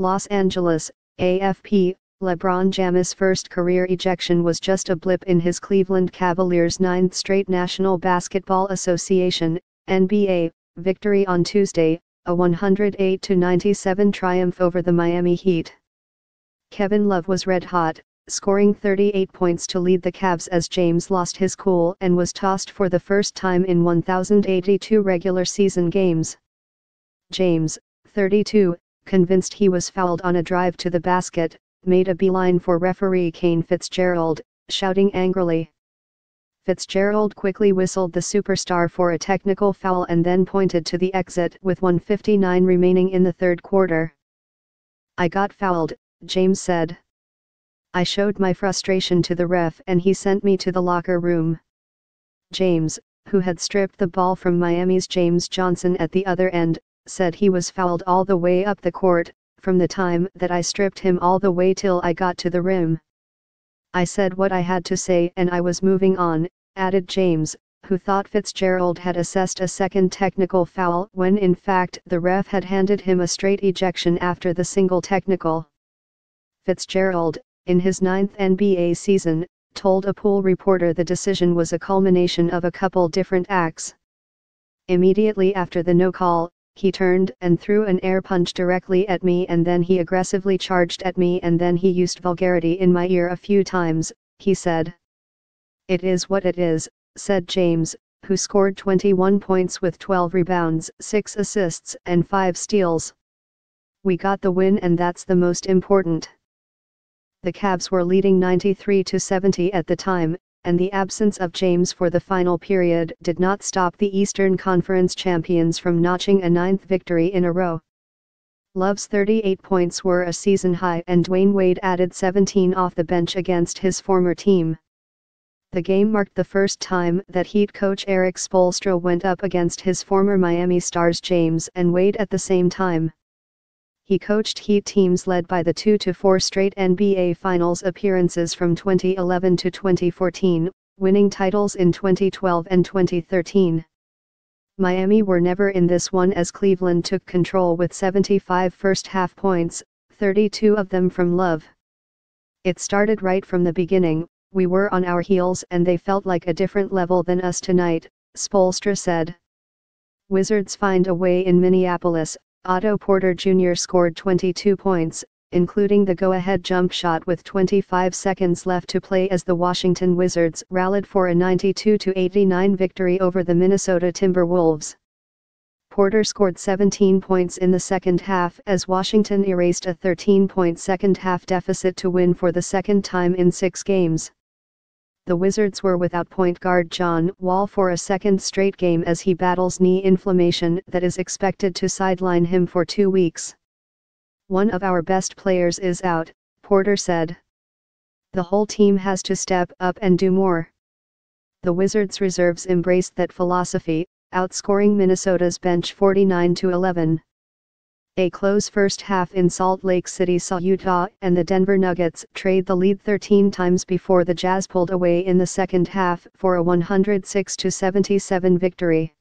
Los Angeles, AFP. LeBron James' first career ejection was just a blip in his Cleveland Cavaliers' ninth straight National Basketball Association, NBA, victory on Tuesday, a 108-97 triumph over the Miami Heat. Kevin Love was red hot, scoring 38 points to lead the Cavs as James lost his cool and was tossed for the first time in 1,082 regular season games. James, 32, convinced he was fouled on a drive to the basket, made a beeline for referee Kane Fitzgerald, shouting angrily. Fitzgerald quickly whistled the superstar for a technical foul and then pointed to the exit with 1:59 remaining in the third quarter. "I got fouled," James said. "I showed my frustration to the ref and he sent me to the locker room." James, who had stripped the ball from Miami's James Johnson at the other end, said he was fouled all the way up the court, from the time that I stripped him all the way till I got to the rim. "I said what I had to say and I was moving on," added James, who thought Fitzgerald had assessed a second technical foul when in fact the ref had handed him a straight ejection after the single technical. Fitzgerald, in his ninth NBA season, told a pool reporter the decision was a culmination of a couple different acts. "Immediately after the no call, he turned and threw an air punch directly at me and then he aggressively charged at me and then he used vulgarity in my ear a few times," he said. "It is what it is," said James, who scored 21 points with 12 rebounds, 6 assists and 5 steals. "We got the win and that's the most important." The Cavs were leading 93-70 at the time, and the absence of James for the final period did not stop the Eastern Conference champions from notching a ninth victory in a row. Love's 38 points were a season high and Dwayne Wade added 17 off the bench against his former team. The game marked the first time that Heat coach Eric Spoelstra went up against his former Miami stars James and Wade at the same time. He coached Heat teams led by the 2-4 straight NBA Finals appearances from 2011 to 2014, winning titles in 2012 and 2013. Miami were never in this one as Cleveland took control with 75 first-half points, 32 of them from Love. "It started right from the beginning, we were on our heels and they felt like a different level than us tonight," Spoelstra said. Wizards find a way in Minneapolis. Otto Porter Jr. scored 22 points, including the go-ahead jump shot with 25 seconds left to play as the Washington Wizards rallied for a 92-89 victory over the Minnesota Timberwolves. Porter scored 17 points in the second half as Washington erased a 13-point second-half deficit to win for the second time in 6 games. The Wizards were without point guard John Wall for a second straight game as he battles knee inflammation that is expected to sideline him for 2 weeks. "One of our best players is out," Porter said. "The whole team has to step up and do more." The Wizards' reserves embraced that philosophy, outscoring Minnesota's bench 49-11. A close first half in Salt Lake City saw Utah and the Denver Nuggets trade the lead 13 times before the Jazz pulled away in the second half for a 106-77 victory.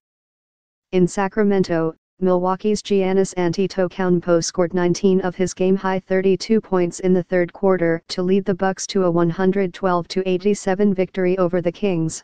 In Sacramento, Milwaukee's Giannis Antetokounmpo scored 19 of his game-high 32 points in the third quarter to lead the Bucks to a 112-87 victory over the Kings.